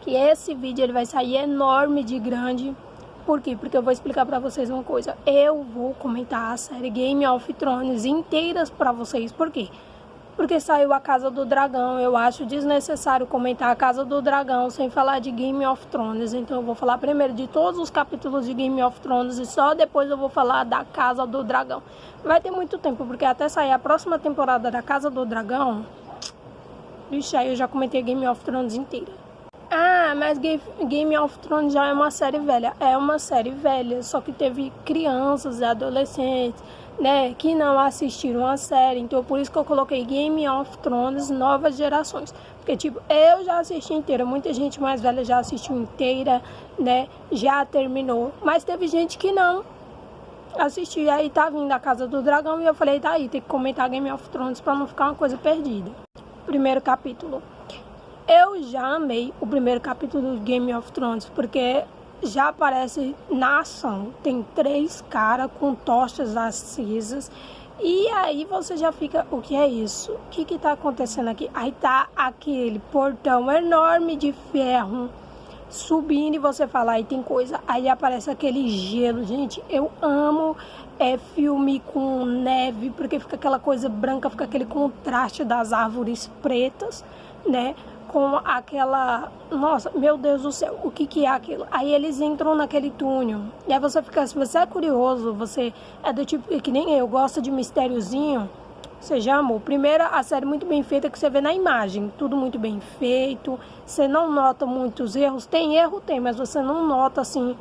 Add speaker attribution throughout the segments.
Speaker 1: que esse vídeo ele vai sair enorme de grande. Por quê? Porque eu vou explicar pra vocês uma coisa. Eu vou comentar a série Game of Thrones inteiras pra vocês. Por quê? Porque saiu a Casa do Dragão. Eu acho desnecessário comentar a Casa do Dragão sem falar de Game of Thrones. Então eu vou falar primeiro de todos os capítulos de Game of Thrones e só depois eu vou falar da Casa do Dragão. Vai ter muito tempo, porque até sair a próxima temporada da Casa do Dragão, vixe, aí eu já comentei Game of Thrones inteira. Ah, mas Game of Thrones já é uma série velha. É uma série velha, só que teve crianças e adolescentes, né, que não assistiram a série. Então por isso que eu coloquei Game of Thrones novas gerações. Porque tipo, eu já assisti inteira, muita gente mais velha já assistiu inteira, né, já terminou. Mas teve gente que não assistiu, aí tá vindo a Casa do Dragão e eu falei, tá aí, tem que comentar Game of Thrones pra não ficar uma coisa perdida. Primeiro capítulo. Eu já amei o primeiro capítulo do Game of Thrones, porque já aparece na ação. Tem 3 caras com tochas acesas. E aí você já fica, o que é isso? O que tá acontecendo aqui? Aí tá aquele portão enorme de ferro subindo e você fala, aí tem coisa. Aí aparece aquele gelo. Gente, eu amo filme com neve, porque fica aquela coisa branca, fica aquele contraste das árvores pretas, né? Com aquela, nossa, meu Deus do céu, o que é aquilo? Aí eles entram naquele túnel, e aí você fica, se você é curioso, você é do tipo, que nem eu, gosta de mistériozinho, você já amou. Primeiro, a série muito bem feita, que você vê na imagem, tudo muito bem feito, você não nota muitos erros, tem erro, tem, mas você não nota assim,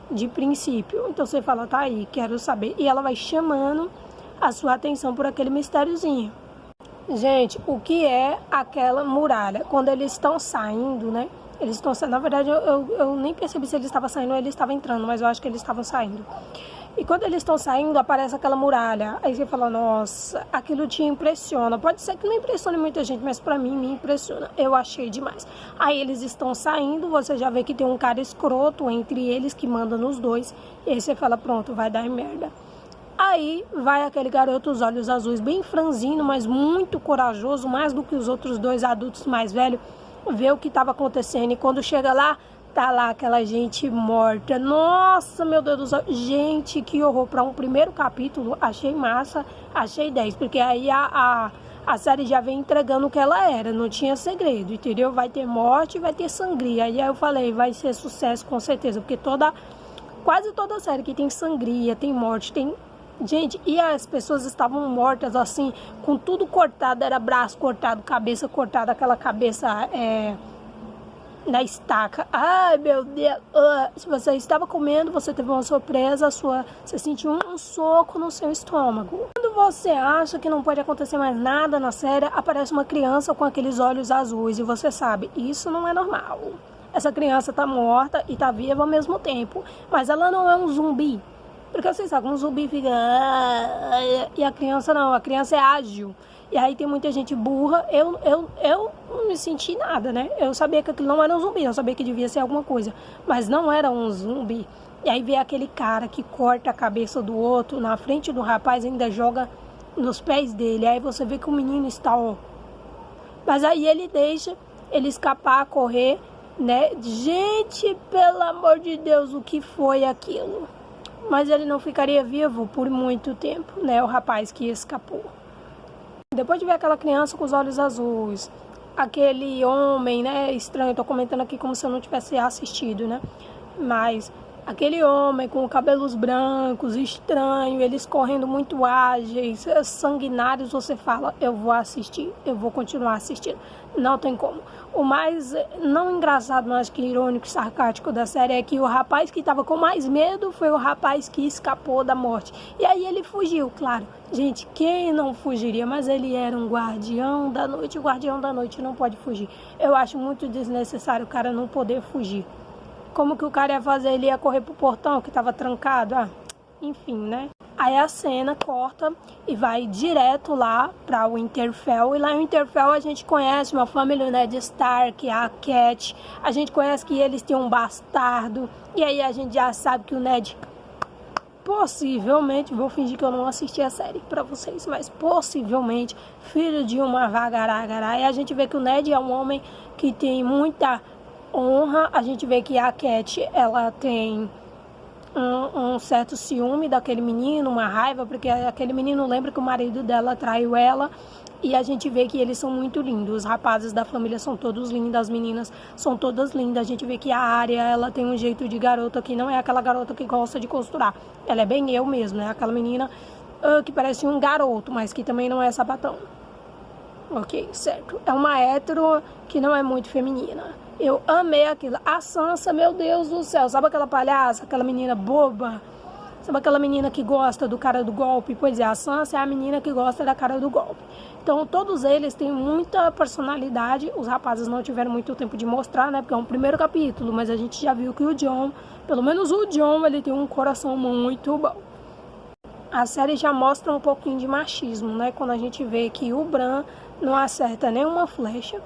Speaker 1: de princípio. Então você fala, tá aí, quero saber, e ela vai chamando a sua atenção por aquele mistériozinho. Gente, o que é aquela muralha? Quando eles estão saindo, né? Eles estão saindo. Na verdade, eu nem percebi se eles estavam saindo ou eles estavam entrando, mas eu acho que eles estavam saindo. E quando eles estão saindo, aparece aquela muralha. Aí você fala, nossa, aquilo te impressiona. Pode ser que não impressione muita gente, mas pra mim me impressiona. Eu achei demais. Aí eles estão saindo, você já vê que tem um cara escroto entre eles que manda nos dois. E aí você fala, pronto, vai dar merda. Aí vai aquele garoto, os olhos azuis, bem franzino, mas muito corajoso, mais do que os outros 2 adultos mais velhos, ver o que estava acontecendo. E quando chega lá, tá lá aquela gente morta. Nossa, meu Deus do céu. Gente, que horror. Para um primeiro capítulo, achei massa, achei 10. Porque aí a série já vem entregando o que ela era. Não tinha segredo, entendeu? Vai ter morte, vai ter sangria. E aí eu falei, vai ser sucesso com certeza. Porque quase toda série que tem sangria, tem morte, tem... Gente, e as pessoas estavam mortas assim, com tudo cortado, era braço cortado, cabeça cortada, aquela cabeça na estaca. Ai, meu Deus, se você estava comendo, você teve uma surpresa, você sentiu um soco no seu estômago. Quando você acha que não pode acontecer mais nada na série, aparece uma criança com aqueles olhos azuis e você sabe, isso não é normal. Essa criança tá morta e tá viva ao mesmo tempo, mas ela não é um zumbi. Porque vocês sabem, um zumbi fica... E a criança não, a criança é ágil. E aí tem muita gente burra. Eu não me senti nada, né? Eu sabia que aquilo não era um zumbi, eu sabia que devia ser alguma coisa. Mas não era um zumbi. E aí vê aquele cara que corta a cabeça do outro na frente do rapaz, ainda joga nos pés dele. Aí você vê que o menino está, ó. Mas aí ele deixa ele escapar, correr, né? Gente, pelo amor de Deus, o que foi aquilo? Mas ele não ficaria vivo por muito tempo, né? O rapaz que escapou. Depois de ver aquela criança com os olhos azuis, aquele homem, né? Estranho, tô comentando aqui como se eu não tivesse assistido, né? Mas aquele homem com cabelos brancos, estranho, eles correndo muito ágeis, sanguinários, você fala, eu vou assistir, eu vou continuar assistindo. Não tem como. O mais, não engraçado, mas acho que irônico e sarcástico da série é que o rapaz que estava com mais medo foi o rapaz que escapou da morte. E aí ele fugiu, claro. Gente, quem não fugiria? Mas ele era um guardião da noite. O guardião da noite não pode fugir. Eu acho muito desnecessário o cara não poder fugir. Como que o cara ia fazer? Ele ia correr pro portão que estava trancado? Ah, enfim, né? Aí a cena corta e vai direto lá para o Winterfell. E lá em Winterfell a gente conhece uma família, né, de Stark, a Cat. A gente conhece que eles têm um bastardo. E aí a gente já sabe que o Ned possivelmente, vou fingir que eu não assisti a série pra vocês, mas possivelmente filho de uma vagaragara. E a gente vê que o Ned é um homem que tem muita honra. A gente vê que a Cat, ela tem um certo ciúme daquele menino, uma raiva, porque aquele menino lembra que o marido dela traiu ela. E a gente vê que eles são muito lindos. Os rapazes da família são todos lindos, as meninas são todas lindas. A gente vê que a Arya, ela tem um jeito de garota que não é aquela garota que gosta de costurar. Ela é bem eu mesmo, é aquela menina que parece um garoto, mas que também não é sapatão. Ok, certo. É uma hétero que não é muito feminina. Eu amei aquilo. A Sansa, meu Deus do céu. Sabe aquela palhaça, aquela menina boba? Sabe aquela menina que gosta do cara do golpe? Pois é, a Sansa é a menina que gosta da cara do golpe. Então, todos eles têm muita personalidade. Os rapazes não tiveram muito tempo de mostrar, né? Porque é um primeiro capítulo. Mas a gente já viu que o Jon, pelo menos o Jon, ele tem um coração muito bom. A série já mostra um pouquinho de machismo, né? Quando a gente vê que o Bran não acerta nenhuma flecha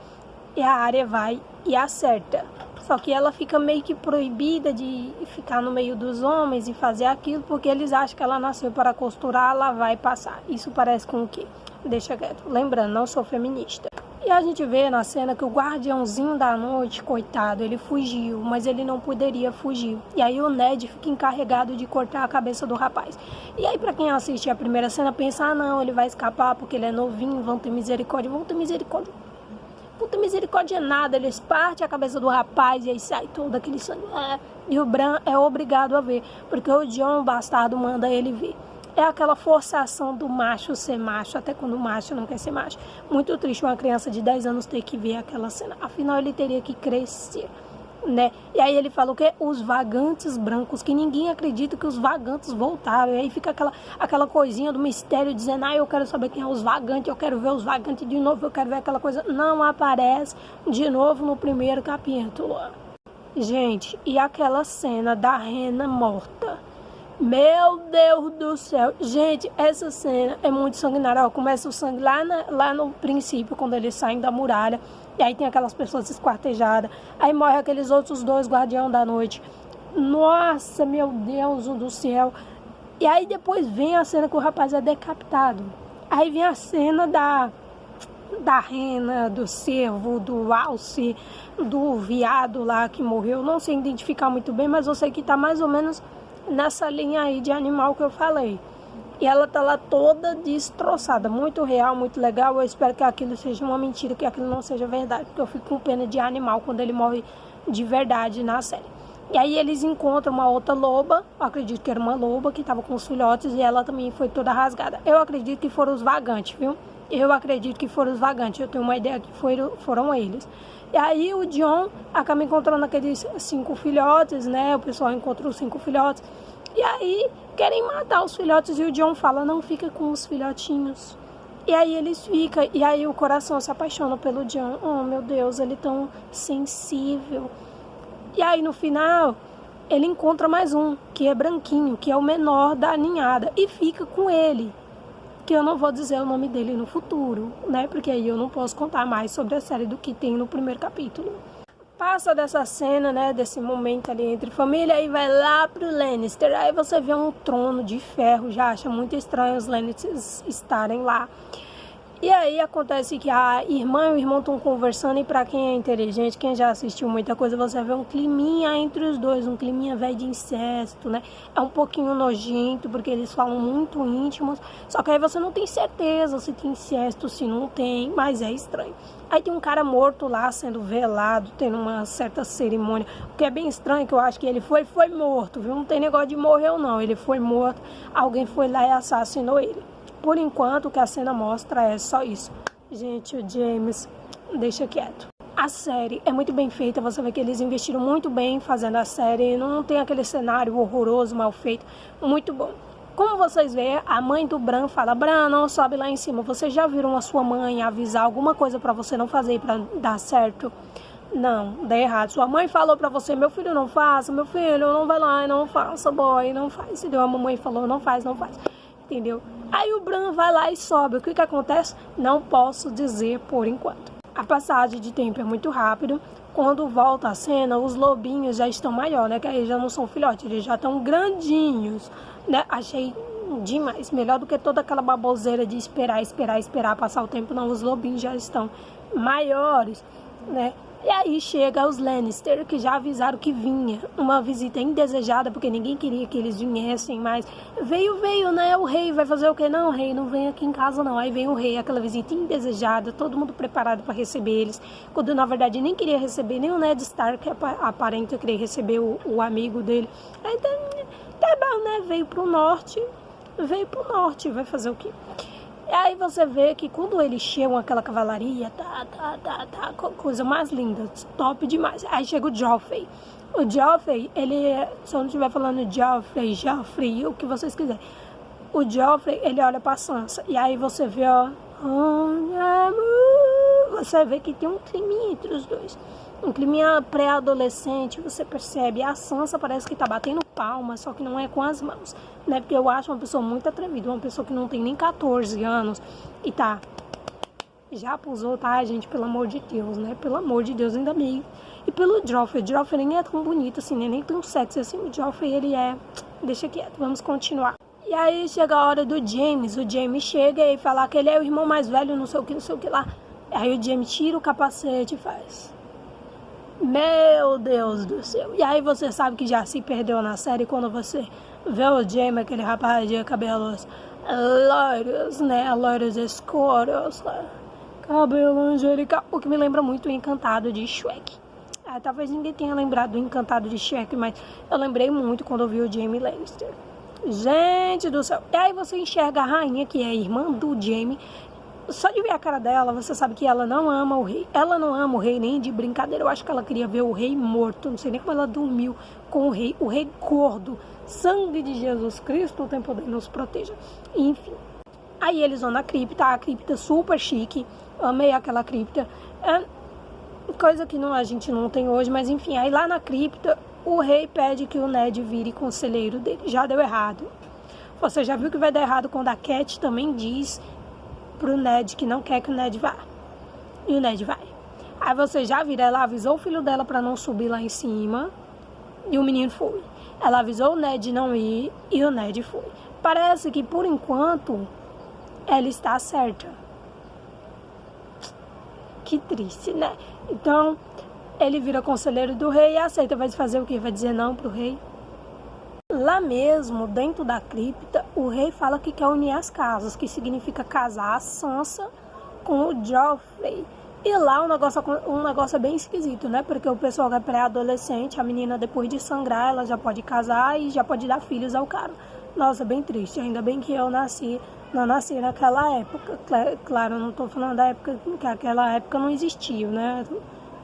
Speaker 1: e a Arya vai e acerta. Só que ela fica meio que proibida de ficar no meio dos homens e fazer aquilo, porque eles acham que ela nasceu para costurar, ela vai passar. Isso parece com o quê? Deixa quieto. Lembrando, não sou feminista. E a gente vê na cena que o guardiãozinho da noite, coitado, ele fugiu, mas ele não poderia fugir. E aí o Ned fica encarregado de cortar a cabeça do rapaz. E aí pra quem assiste a primeira cena, pensa, ah não, ele vai escapar porque ele é novinho, vão ter misericórdia. Vão ter misericórdia. Puta misericórdia nada, eles partem a cabeça do rapaz e aí sai todo aquele sangue. E o Bran é obrigado a ver, porque o Jon bastardo manda ele ver. É aquela forçação do macho ser macho, até quando o macho não quer ser macho. Muito triste uma criança de 10 anos ter que ver aquela cena. Afinal, ele teria que crescer, né? E aí ele fala o quê? Os vagantes brancos, que ninguém acredita que os vagantes voltaram. E aí fica aquela coisinha do mistério, dizendo, eu quero saber quem é os vagantes, eu quero ver os vagantes de novo, eu quero ver aquela coisa. Não aparece de novo no primeiro capítulo. Gente, e aquela cena da rena morta? Meu Deus do céu. Gente, essa cena é muito sanguinária. Ó, começa o sangue lá no princípio, quando eles saem da muralha. E aí tem aquelas pessoas esquartejadas. Aí morre aqueles outros dois guardiões da noite. Nossa, meu Deus do céu. E aí depois vem a cena que o rapaz é decapitado. Aí vem a cena da rena, do cervo, do alce, do viado lá que morreu. Não sei identificar muito bem, mas eu sei que tá mais ou menos nessa linha aí de animal que eu falei. E ela tá lá toda destroçada, muito real, muito legal. Eu espero que aquilo seja uma mentira, que aquilo não seja verdade, porque eu fico com pena de animal quando ele morre de verdade na série. E aí eles encontram uma outra loba, eu acredito que era uma loba que tava com os filhotes e ela também foi toda rasgada. Eu acredito que foram os vagantes, viu? Eu acredito que foram os vagantes, eu tenho uma ideia que foram eles. E aí o Jon acaba encontrando aqueles 5 filhotes, né? O pessoal encontrou os 5 filhotes. E aí querem matar os filhotes e o Jon fala, não fica com os filhotinhos. E aí eles ficam, e aí o coração se apaixona pelo Jon. Oh, meu Deus, ele é tão sensível. E aí no final ele encontra mais um, que é branquinho, que é o menor da ninhada, e fica com ele. Que eu não vou dizer o nome dele no futuro, né? Porque aí eu não posso contar mais sobre a série do que tem no primeiro capítulo. Passa dessa cena, né? Desse momento ali entre família e vai lá pro Lannister. Aí você vê um trono de ferro, já acha muito estranho os Lannisters estarem lá. E aí acontece que a irmã e o irmão estão conversando, e pra quem é inteligente, quem já assistiu muita coisa, você vê um climinha entre os dois, um climinha velho de incesto, né? É um pouquinho nojento, porque eles falam muito íntimos, só que aí você não tem certeza se tem incesto, se não tem, mas é estranho. Aí tem um cara morto lá, sendo velado, tendo uma certa cerimônia, o que é bem estranho, que eu acho que ele foi morto, viu? Não tem negócio de morrer não, ele foi morto, alguém foi lá e assassinou ele. Por enquanto, o que a cena mostra é só isso. Gente, o James deixa quieto. A série é muito bem feita, você vê que eles investiram muito bem fazendo a série, não tem aquele cenário horroroso, mal feito, muito bom. Como vocês veem, a mãe do Bran fala, Bran, não sobe lá em cima, vocês já viram a sua mãe avisar alguma coisa pra você não fazer pra dar certo? Não, dá errado. Sua mãe falou pra você, meu filho não faça, meu filho não vai lá e não faça, boy, não faz. Se deu a mamãe falou, não faz, não faz. Entendeu? Aí o Bran vai lá e sobe. O que acontece? Não posso dizer por enquanto. A passagem de tempo é muito rápido. Quando volta a cena, os lobinhos já estão maiores, né? Que aí já não são filhotes, eles já estão grandinhos, né? Achei demais, melhor do que toda aquela baboseira de esperar passar o tempo. Não, os lobinhos já estão maiores, né? E aí chega os Lannister, que já avisaram que vinha uma visita indesejada, porque ninguém queria que eles viessem, mas veio, né? O rei vai fazer o quê? Não, o rei não vem aqui em casa, não. Aí vem o rei, aquela visita indesejada, todo mundo preparado para receber eles, quando na verdade nem queria receber, nem o Ned Stark aparenta querer receber o amigo dele. Aí tá bom, né? Veio pro norte, vai fazer o quê? E aí você vê que quando eles chegam aquela cavalaria, coisa mais linda, top demais. Aí chega o Joffrey. O Joffrey, se eu não estiver falando Joffrey, o que vocês quiserem. O Joffrey, ele olha pra Sansa. E aí você vê, ó, você vê que tem um climinha entre os dois. Um climinha pré-adolescente, você percebe. A Sansa parece que tá batendo palma, só que não é com as mãos, né? Porque eu acho uma pessoa muito atrevida, uma pessoa que não tem nem 14 anos e tá, já pusou, tá, gente? Pelo amor de Deus, né? Pelo amor de Deus, ainda bem. E pelo Joffrey, o Joffrey nem é tão bonito assim, né? Nem tão sexy assim. O Joffrey, ele é... Deixa quieto, vamos continuar. E aí chega a hora do Jaime. O Jaime chega e fala que ele é o irmão mais velho, não sei o que lá. Aí o Jaime tira o capacete e faz... Meu Deus do céu. E aí você sabe que já se perdeu na série quando você vê o Jaime, aquele rapaz de cabelos loiros, né? Loiros escuros, cabelo angelical. O que me lembra muito o Encantado de Shrek. Talvez ninguém tenha lembrado do Encantado de Shrek, mas eu lembrei muito quando eu vi o Jaime Lannister. Gente do céu. E aí você enxerga a rainha, que é a irmã do Jaime. Só de ver a cara dela, você sabe que ela não ama o rei. Ela não ama o rei nem de brincadeira. Eu acho que ela queria ver o rei morto. Não sei nem como ela dormiu com o rei gordo. Sangue de Jesus Cristo, tem poder, nos proteja. Enfim. Aí eles vão na cripta, a cripta super chique. Amei aquela cripta. Coisa que a gente não tem hoje, mas enfim. Aí lá na cripta, o rei pede que o Ned vire conselheiro dele. Já deu errado. Você já viu que vai dar errado quando a Cat também diz pro Ned que não quer que o Ned vá. E o Ned vai. Aí você já vira, ela avisou o filho dela pra não subir lá em cima. E o menino foi. Ela avisou o Ned não ir e o Ned foi. Parece que por enquanto ela está certa. Que triste, né? Então ele vira conselheiro do rei e aceita. Vai fazer o quê? Vai dizer não pro rei? Lá mesmo, dentro da cripta, o rei fala que quer unir as casas, que significa casar a Sansa com o Joffrey. E lá um negócio é bem esquisito, né? Porque o pessoal é pré-adolescente, a menina depois de sangrar, ela já pode casar e já pode dar filhos ao cara. Nossa, bem triste. Ainda bem que eu não nasci naquela época. Claro, eu não tô falando da época que aquela época não existiu, né?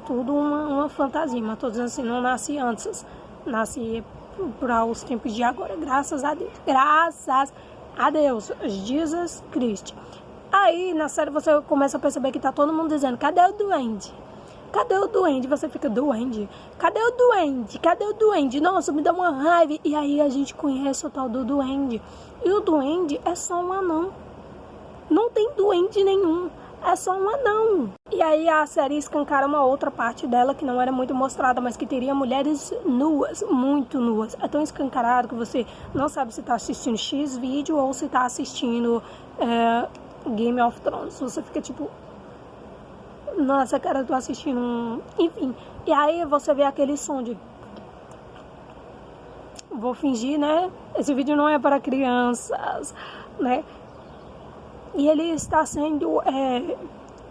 Speaker 1: Tudo uma fantasia, mas tô dizendo assim, não nasci antes. Nasci para os tempos de agora, graças a Deus. Graças a Deus. Jesus Cristo. Aí, na série, você começa a perceber que tá todo mundo dizendo, cadê o duende? Cadê o duende? Você fica, duende? Cadê o duende? Cadê o duende? Nossa, me dá uma raiva. E aí a gente conhece o tal do duende. E o duende é só um anão. Não tem duende nenhum. É só um anão. E aí a série escancara uma outra parte dela que não era muito mostrada, mas que teria mulheres nuas, muito nuas. É tão escancarado que você não sabe se tá assistindo X vídeo ou se tá assistindo Game of Thrones. Você fica tipo, nossa, cara, eu tô assistindo Enfim, e aí você vê aquele som de... Vou fingir, né? Esse vídeo não é para crianças, né? E ele está sendo,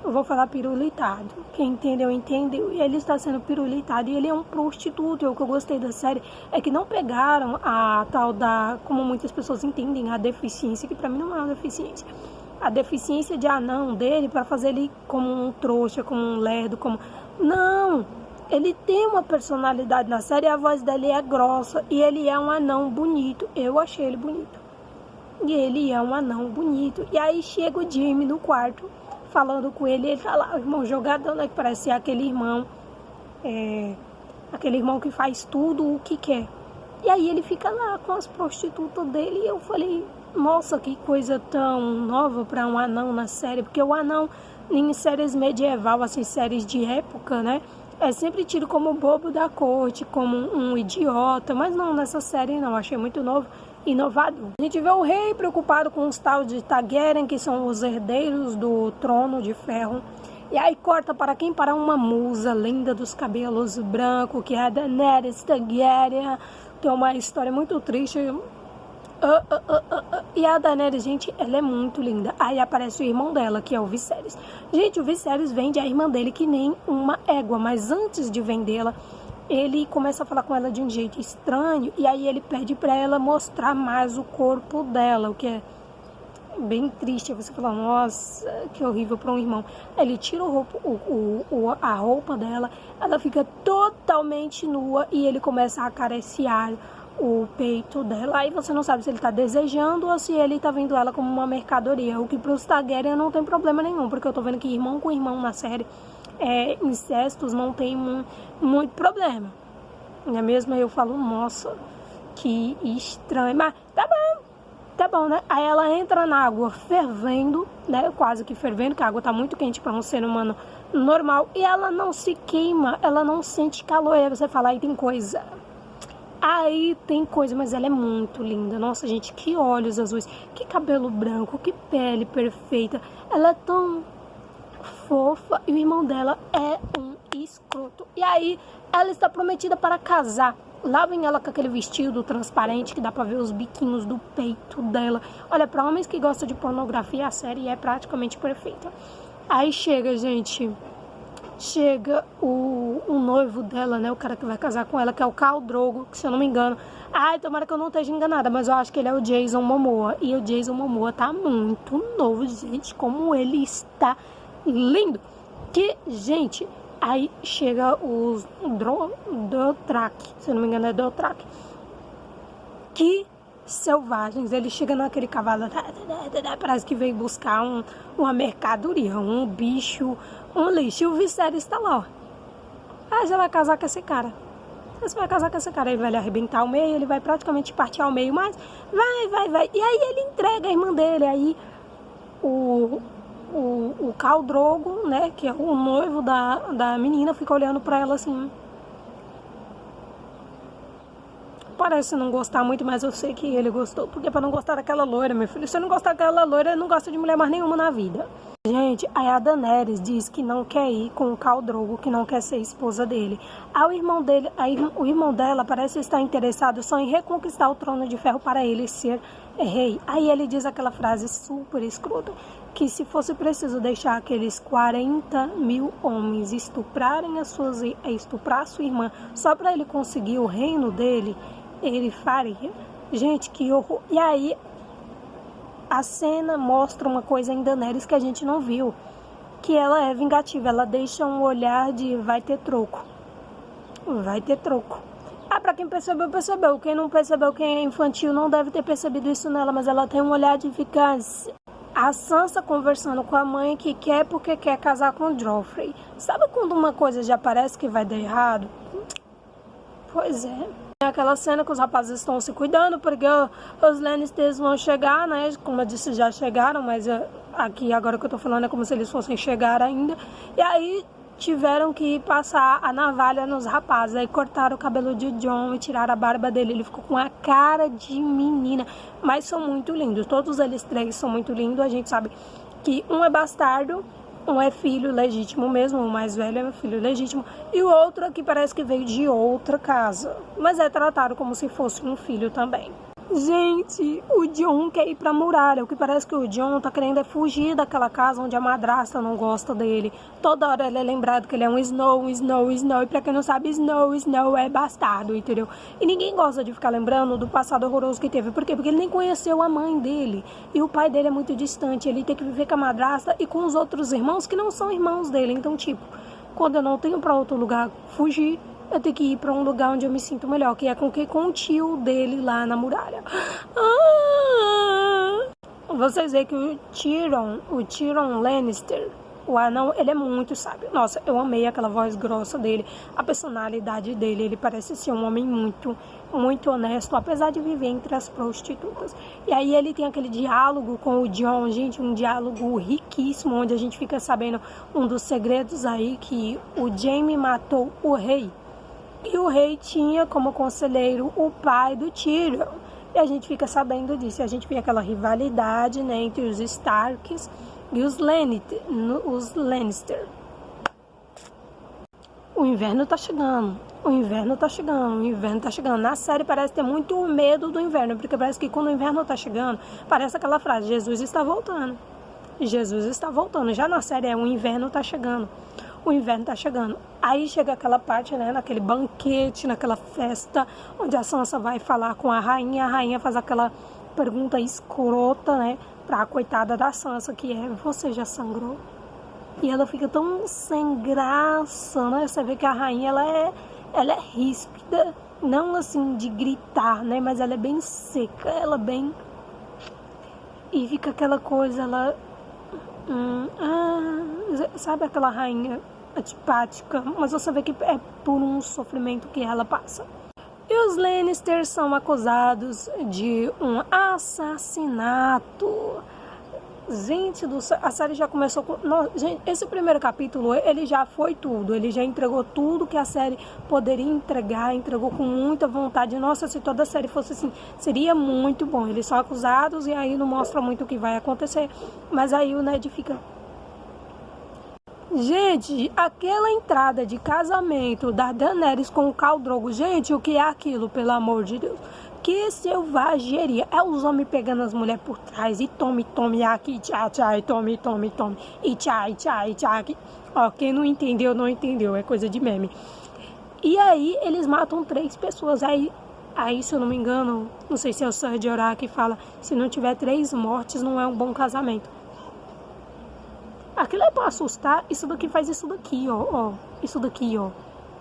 Speaker 1: eu vou falar pirulitado. Quem entendeu, entendeu. E ele está sendo pirulitado e ele é um prostituto. E o que eu gostei da série é que não pegaram a tal da, como muitas pessoas entendem, a deficiência, que pra mim não é uma deficiência. A deficiência de anão dele para fazer ele como um trouxa, como um lerdo, como... Não! Ele tem uma personalidade na série, a voz dele é grossa e ele é um anão bonito. Eu achei ele bonito. E ele é um anão bonito. E aí chega o Jaime no quarto, falando com ele. Ele tá lá, o irmão jogadão, né? Que parece ser aquele irmão que faz tudo o que quer. E aí ele fica lá com as prostitutas dele. E eu falei, nossa, que coisa tão nova para um anão na série. Porque o anão, em séries medieval, assim, séries de época, né? é sempre tido como bobo da corte, como um idiota, mas não, nessa série não, achei muito novo, inovador. A gente vê o rei preocupado com os tal de Targaryen, que são os herdeiros do trono de ferro, e aí corta para quem? Para uma musa linda dos cabelos brancos, que é a Daenerys Targaryen, que é uma história muito triste. E a Daenerys, gente, ela é muito linda. Aí aparece o irmão dela, que é o Viserys. Gente, o Viserys vende a irmã dele que nem uma égua, mas antes de vendê-la, ele começa a falar com ela de um jeito estranho, e aí ele pede para ela mostrar mais o corpo dela, o que é bem triste. Você fala, nossa, que horrível para um irmão. Ele tira a roupa dela, ela fica totalmente nua e ele começa a acariciar o peito dela. Aí você não sabe se ele tá desejando ou se ele tá vendo ela como uma mercadoria, o que pros Targaryen não tem problema nenhum, porque eu tô vendo que irmão com irmão na série, incestos não tem muito problema. Não é mesmo? Aí eu falo, nossa, que estranho, mas tá bom, né? Aí ela entra na água fervendo, né? Quase que fervendo, que a água tá muito quente para um ser humano normal, e ela não se queima, ela não sente calor. Aí você fala, aí tem coisa, mas ela é muito linda. Nossa, gente, que olhos azuis, que cabelo branco, que pele perfeita. Ela é tão fofa e o irmão dela é um escroto. E aí ela está prometida para casar. Lá vem ela com aquele vestido transparente que dá pra ver os biquinhos do peito dela. Olha, pra homens que gostam de pornografia, a série é praticamente perfeita. Aí chega, gente, o noivo dela, né, o cara que vai casar com ela, que é o Khal Drogo, que se eu não me engano, tomara que eu não esteja enganada, mas eu acho que ele é o Jason Momoa. E o Jason Momoa tá muito novo, gente, como ele está lindo. Que, gente, aí chega os Dothraki, se eu não me engano é Dothraki. Que selvagens, ele chega naquele cavalo, parece que veio buscar uma mercadoria, um bicho, um lixo. E o Viserys está lá, ó. Ah, você vai casar com esse cara. Você vai casar com esse cara, ele vai lhe arrebentar ao meio, ele vai praticamente partir ao meio, mas vai. E aí ele entrega a irmã dele, aí o Khal Drogo, né, que é o noivo da menina, fica olhando pra ela assim. Parece não gostar muito, mas eu sei que ele gostou, porque pra não gostar daquela loira, meu filho, se você não gostar daquela loira, não gosta de mulher mais nenhuma na vida. Gente, aí a Daenerys diz que não quer ir com o Khal Drogo, que não quer ser esposa dele. Aí o irmão dela parece estar interessado só em reconquistar o trono de ferro para ele ser rei. Aí ele diz aquela frase super escrota, que se fosse preciso deixar aqueles 40.000 homens estuprar a sua irmã, só para ele conseguir o reino dele, ele faria. Gente, que horror. E aí a cena mostra uma coisa em Daenerys que a gente não viu, que ela é vingativa, ela deixa um olhar de vai ter troco. Pra quem percebeu, percebeu. Quem não percebeu, quem é infantil, não deve ter percebido isso nela, mas ela tem um olhar de vingança. A Sansa conversando com a mãe que quer porque quer casar com o Joffrey. Sabe quando uma coisa já parece que vai dar errado? Pois é. Aquela cena que os rapazes estão se cuidando, porque os Lannisters vão chegar, né? Como eu disse, já chegaram, mas aqui agora que eu tô falando é como se eles fossem chegar ainda. E aí tiveram que passar a navalha nos rapazes. Aí cortaram o cabelo de Jon e tiraram a barba dele. Ele ficou com a cara de menina. Mas são muito lindos. Todos eles três são muito lindos. A gente sabe que um é bastardo, um é filho legítimo mesmo, o mais velho é filho legítimo, e o outro aqui parece que veio de outra casa, mas é tratado como se fosse um filho também. Gente, o Jon quer ir pra muralha. O que parece que o Jon tá querendo é fugir daquela casa onde a madrasta não gosta dele. Toda hora ele é lembrado que ele é um Snow. E pra quem não sabe, Snow é bastardo, entendeu? E ninguém gosta de ficar lembrando do passado horroroso que teve. Por quê? Porque ele nem conheceu a mãe dele. E o pai dele é muito distante. Ele tem que viver com a madrasta e com os outros irmãos que não são irmãos dele. Então, tipo, quando eu não tenho pra outro lugar fugir, eu tenho que ir pra um lugar onde eu me sinto melhor, que é com o tio dele lá na muralha. Vocês veem que o Tyrion Lannister, O anão, ele é muito sábio. Nossa, eu amei aquela voz grossa dele, a personalidade dele. Ele parece ser um homem muito, muito honesto, apesar de viver entre as prostitutas. E aí ele tem aquele diálogo com o Jon, gente, um diálogo riquíssimo, onde a gente fica sabendo um dos segredos aí, que o Jaime matou o rei. E o rei tinha como conselheiro o pai do Tyrion. E a gente fica sabendo disso. E a gente vê aquela rivalidade, né, entre os Starks e os Lannister. O inverno tá chegando. O inverno tá chegando. O inverno tá chegando. Na série parece ter muito medo do inverno. Porque parece que quando o inverno tá chegando, parece aquela frase: Jesus está voltando. Jesus está voltando. Já na série o inverno tá chegando. O inverno tá chegando. Aí chega aquela parte, né, naquele banquete, naquela festa, onde a Sansa vai falar com a rainha faz aquela pergunta escrota, né, pra coitada da Sansa, que é: você já sangrou? E ela fica tão sem graça, né, você vê que a rainha, ela é ríspida, não assim de gritar, né, mas ela é bem seca, ela bem... E fica aquela coisa, ela... sabe aquela rainha antipática, mas você vê que é por um sofrimento que ela passa. E os Lannister são acusados de um assassinato. Gente do céu, a série já começou com... gente, esse primeiro capítulo, ele já foi tudo. Ele já entregou tudo que a série poderia entregar, entregou com muita vontade. Nossa, se toda a série fosse assim, seria muito bom. Eles são acusados e aí não mostra muito o que vai acontecer. Mas aí o Ned fica... Gente, aquela entrada de casamento da Daenerys com o Khal Drogo, gente, o que é aquilo, pelo amor de Deus? Que selvageria. É os homens pegando as mulheres por trás e tome aqui, tchá, e tome, e tchá, aqui. Ó, quem não entendeu, não entendeu, é coisa de meme. E aí eles matam 3 pessoas, aí, se eu não me engano, não sei se é o Ser Jorah que fala, se não tiver 3 mortes não é um bom casamento. Aquilo é pra assustar. Isso daqui faz isso daqui, ó. Isso daqui, ó.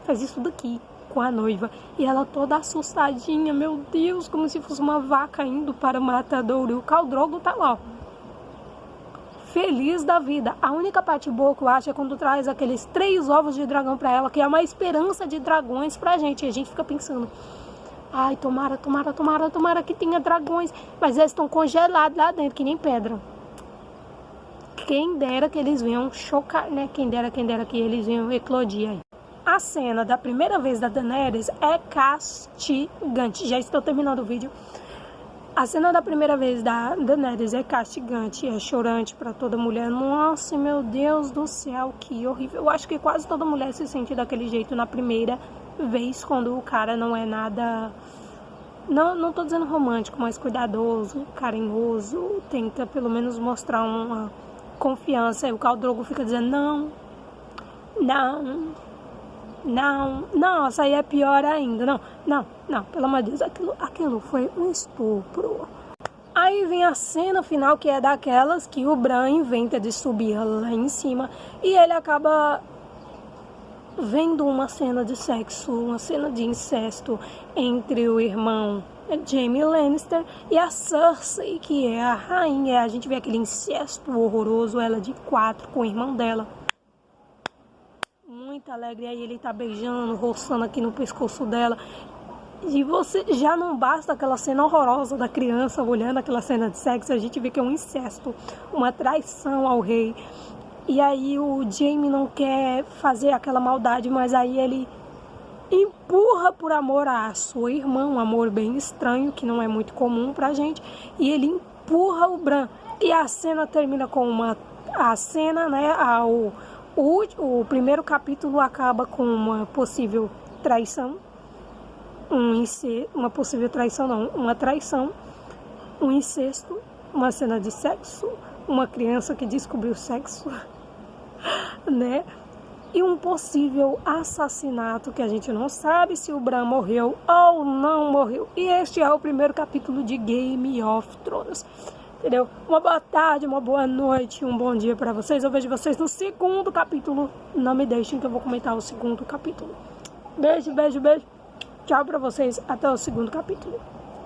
Speaker 1: Faz isso daqui com a noiva. E ela toda assustadinha. Meu Deus, como se fosse uma vaca indo para o matadouro. E o Khal Drogo tá lá, ó, feliz da vida. A única parte boa que eu acho é quando traz aqueles 3 ovos de dragão pra ela, que é uma esperança de dragões pra gente. E a gente fica pensando: ai, tomara que tenha dragões. Mas eles estão congelados lá dentro, que nem pedra. Quem dera que eles venham chocar, né? Quem dera que eles venham eclodir aí. A cena da primeira vez da Daenerys é castigante. Já estou terminando o vídeo. A cena da primeira vez da Daenerys é castigante, é chorante para toda mulher. Nossa, meu Deus do céu, que horrível. Eu acho que quase toda mulher se sente daquele jeito na primeira vez, quando o cara não é nada... Não tô dizendo romântico, mas cuidadoso, carinhoso, tenta pelo menos mostrar uma confiança. E o Khal Drogo fica dizendo: não, nossa, aí é pior ainda. Não, pelo amor de Deus, aquilo foi um estupro. Aí vem a cena final, que é daquelas que o Bran inventa de subir lá em cima e ele acaba vendo uma cena de sexo, uma cena de incesto entre o irmão Jaime Lannister e a Cersei, que é a rainha. A gente vê aquele incesto horroroso, ela de 4 com o irmão dela. Muito alegre, aí ele tá beijando, roçando aqui no pescoço dela. E você já não basta aquela cena horrorosa da criança olhando aquela cena de sexo, a gente vê que é um incesto, uma traição ao rei. E aí o Jaime não quer fazer aquela maldade, mas aí ele empurra por amor à sua irmã, um amor bem estranho, que não é muito comum pra gente, e ele empurra o Bran. E a cena termina com a cena, né, o primeiro capítulo acaba com uma possível traição, uma possível traição não, uma traição, um incesto, uma cena de sexo, uma criança que descobriu sexo, né? E um possível assassinato, que a gente não sabe se o Bran morreu ou não morreu. E este é o primeiro capítulo de Game of Thrones. Entendeu? Uma boa tarde, uma boa noite, um bom dia para vocês. Eu vejo vocês no segundo capítulo. Não me deixem que eu vou comentar o segundo capítulo. Beijo. Tchau para vocês. Até o segundo capítulo.